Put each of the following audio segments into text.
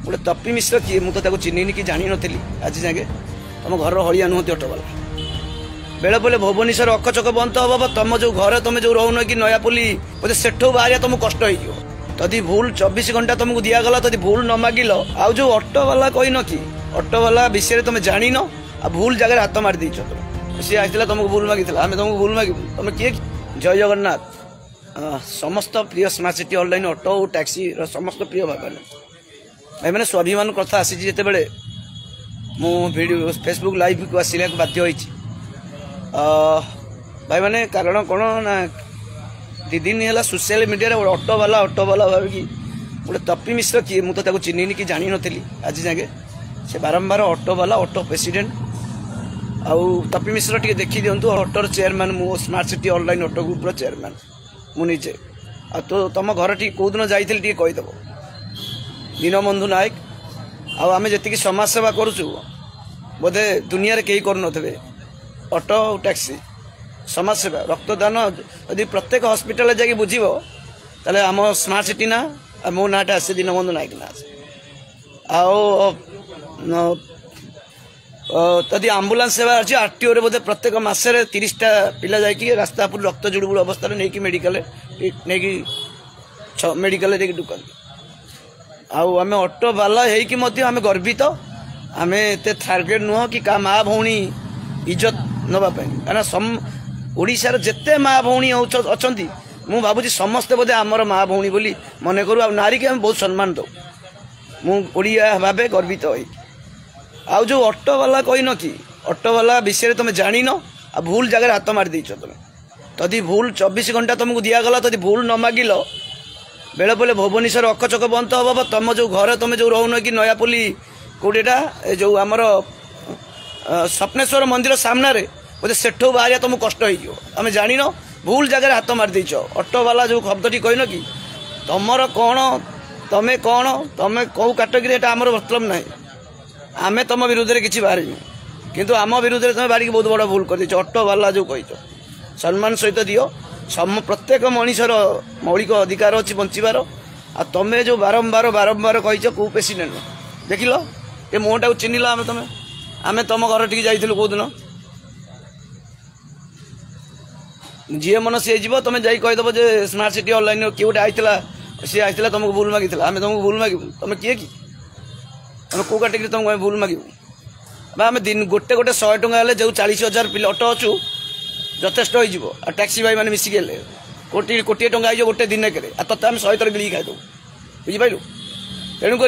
गोटे तपी मिश्र किए मुझे चिन्हनी कि जानी नी आज जाए तुम घर हलिया नुहति ऑटोवाला बेले बेले भुवनेश्वर अखचक बंद हम तुम जो घर तुम जो रोन कि नयापल्ली बोधे सेठू बाहर तुमको कष्ट हो तदी भूल 24 घंटा तुमको दिगला तदी भूल न मागिल आ जो ऑटोवाला कही न कि ऑटोवाला विषय तुम जान आ भूल जगह हाथ मार दी सी आसला तुमको भूल मागी आम तुमको भूल मागू तुम किए जय जगन्नाथ समस्त प्रिय स्मार्ट सिटी ऑनलाइन ऑटो और टैक्सी समस्त प्रिय भाई भाई मैंने स्वाभिमान कथा आसी जिते बड़े वीडियो फेसबुक लाइव को आसला बाध्य होती भाई मैंने कारण कौन ना 2 दिन है सोशल मीडिया ऑटोवाला भाविकी गोटे तपी मिश्र किए मुझे चिन्हनी कि जानी नी आज जाए से बारंबार ऑटोवाला ऑटो प्रेसिडेंट आउ तपी मिश्र टी देखी दिंतु ऑटोर चेयरमैन मु smart city online auto group chairman मुझे आ तो तुम घर टी कौ दिन जाइए टी कहीदेव दीनबंधु नायक आम जी समाज सेवा करुचु बोधे दुनिया कहीं कर ऑटो टैक्सी समाज सेवा रक्तदान यदि प्रत्येक हॉस्पिटल जाकि बुझीब ताले आम स्मार्ट सिटी ना मो नाटा आसे दीनबंधु नायक ना आदि आम्बुलांस सेवा अच्छी आरटीओ बोधे प्रत्येक मसरे 30टा पिला जाकि रास्ता पर रक्त जुड़बुड़ अवस्था नहीं मेडिकल नहीं मेडिकल ढुकती आम ऑटो वाला होमें गर्वित आम एत टार्गेट नुह कि का माँ भौणी इज्जत नापी कहना ओडिशार जेते माँ भौणी अच्छा मु भावुँ समस्ते बोधे आमर माँ भौणी बोली मन करूँ नारी के बहुत सम्मान दो मुझा भावे गर्वित हो आउ जो ऑटो वाला कही न कि ऑटो वाला विषय तुम जान आ भूल जगह हाथ मार दी तुम तदी भूल 24 घंटा तुमको दिगला तदी भूल न मागिल बेले बेले भुवनेश्वर अखचक बंद हम तुम जो घर तुम जो रोन कि नयापल्ली कौटा जो आमर स्वप्नेश्वर मंदिर सामने बोधे सेठू बाहर तुमको कष्ट हो आम जान भूल जगह हाथ मार दी ऑटो वाला जो शब्द कही न कि तुमर कौन तमें कौन तमें कौ कैटेगरी आमर मतलब ना आम तुम विरुद्ध में किसी बाहर किंतु आम विरुद्ध में तुम बाहर बहुत बड़ा भूल कर दी ऑटो वाला जो कही सम्मान सहित दियो प्रत्येक मनीषर मौलिक अधिकार अच्छी बचार आ तुम्हें जो बारंबार बारंबार कही कौ प्रेसिडेंट देख लो ये मुहटा को चिन्हल आम तुम आम तुम घर टी जाइलु कौ दिन जी मन सी जीव तुम जा कहीदेव जे स्मार्ट सिटी ऑनलाइन किए गोटे आईला सी आसला तुमको भूल मागी आम तुमको भूल मागू तुम किए कि तुम कौ कैटेगरी तुमको भूल मागू आम दिन गोटे गोटे 100 टଙ୍କା हेल्ले जो 40,000 पिला ऑटो अच्छु यथेष्ट हो टैक्सी भाई मैंने मिसिक कोटी कोटी टଙ୍କା हो गोटे दिन के तोते आम 100 थर गिड़ी खाईदे बुझिपारू तेणुक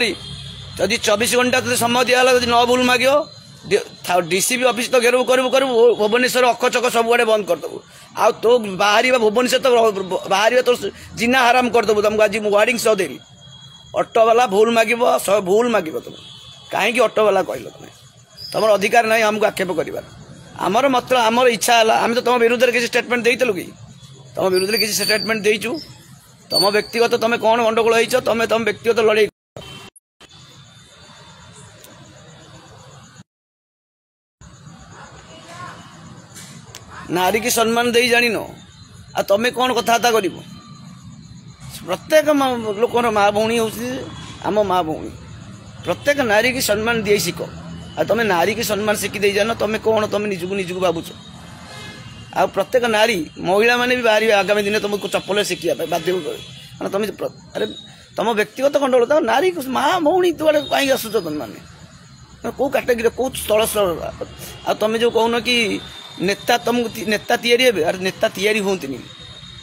जदि 24 घंटा तुझे समय दिगला न भूल माग डीसीपी ऑफिस तो घेरबू करू भुवनेश्वर अखचक सबुआड़े बंद करदेबू आ तो बाहर भुवनेश्वर तो बाहर तो जिना हराम करदेबू तुमको आज वार्निंग सह देली ऑटो वाला भूल माग भूल माग तुम कहीं ऑटो वाला कहल तुम तुम अधिकार ना आमको आक्षेप कर आमर मतलब आमर इच्छा है आम तो तुम विरुद्ध में किसी स्टेटमेंट देलु कि तुम विरुद्ध में किसी स्टेटमेंट देचु तुम व्यक्तिगत तुम कौन गंडगोल हो तुम तुम व्यक्तिगत लड़ाई नारी की सम्मान दे जान आ तुम्हें कौन कथबार्ता कर प्रत्येक लोकर माँ भौणी आम माँ भौणी प्रत्येक नारी की सम्मान दिए शिख आ तुम नारी की सम्मान शिखी दे जान तुम कौन तुम निजक भावुच आ प्रत्येक नारी महिला मैंने भी बाहर आगामी दिन तुमको चप्पल शिखा बाध्य कारण तुम अरे तुम व्यक्तिगत गंडगोल तुम नारी माँ भौणी तुआड़े कहीं आसुच तुम मैंने कौ कैटेगरी कौ स्थल स्तर आ तुम जो कहन कि नेता तुमको नेता तैयारी हे अरे नेता तैयारी होती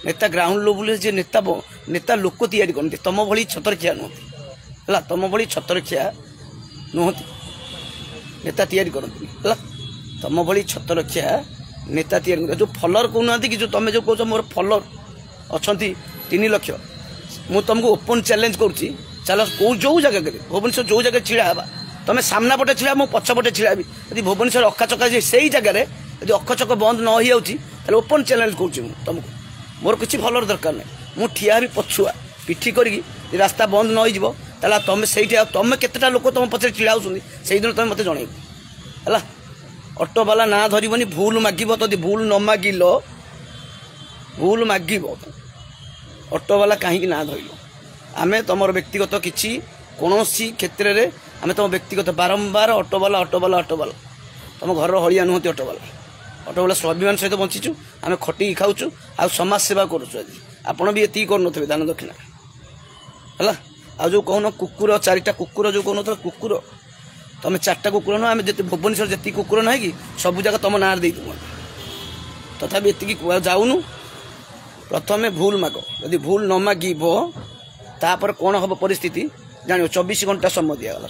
नेता ग्राउंड लेवल जे नेता नेता लोक तैयारी करते तुम भली छतरखिया नुहति है तुम भली छतरखिया नुहति नेता तैयारी करती है तुम भली छतरखिया नेता तैयारी जो फॉलोअर कहना कि जो तुम जो कह मोर फॉलोअर अच्छा 3 लाख मुझे तुमको ओपन चैलेंज करुच्ची चल कौ जो जगह भुवनेश्वर जो जगह छिड़ा हाँ तुम सामना पटे छिड़ा मो पछपटे छिड़ा यदि भुवनेश्वर अखाचका से जगह यदि अखचक बंद न हो ओपन चैलेंज करुच्ची तुमको मोर किसी फॉलोअर दरकार ना मुझे ठिया भी पछुआ पिठी करी रास्ता बंद न हो तुम से तुम केतेटा लोक तुम पचर छिड़ा से दिन तुम मत जन है ऑटो वाला ना धरबनी भूल मागिब तो भूल न मागिल भूल मागिब ऑटो वाला कहीं ना धरल आम तुम व्यक्तिगत किसी କୌଣସି କ୍ଷେତ୍ରରେ ଆମେ ତୁମ ବ୍ୟକ୍ତିଗତ ବାରମ୍ବାର ଅଟୋବାଲା ତୁମ ଘରର ହଳିଆ ନୁହନ୍ତି ଅଟୋବାଲା ସ୍ୱାଭିମାନ ସହିତ ବଞ୍ଚିଛୁ ଆମେ ଖଟିକି ଖାଉଛୁ ଆଉ ସମାଜ ସେବା କରୁଛୁ ଆଜି ଆପଣ ବି ଏତିକି କରୁନଥିବେ ଦାନ ଦକ୍ଷିଣା ହେଲା ଆଉ ଯେଉଁ କହୁନ କୁକୁର 4ଟା କୁକୁର ଯେଉଁ କହୁନଥିଲ କୁକୁର ତମେ 4ଟା କୁକୁର ନୁହଁ ଆମେ ଯେତେ ଭୁବନେଶ୍ୱର ଯେତିକି କୁକୁର ନାହିଁ କି ସବୁ ଜାଗା ତମ ନାଁରେ ଦେଇଦେବୁ ତଥାପି ଏତିକି ଯାଉନୁ ପ୍ରଥମେ ଭୁଲ ମାଗ ଯଦି ଭୁଲ ନ ମାଗିବ ତାପରେ କ'ଣ ହେବ ପରିସ୍ଥିତି ଜାଣିବ 24 ଘଣ୍ଟା ସମୟ ଦିଆଗଲା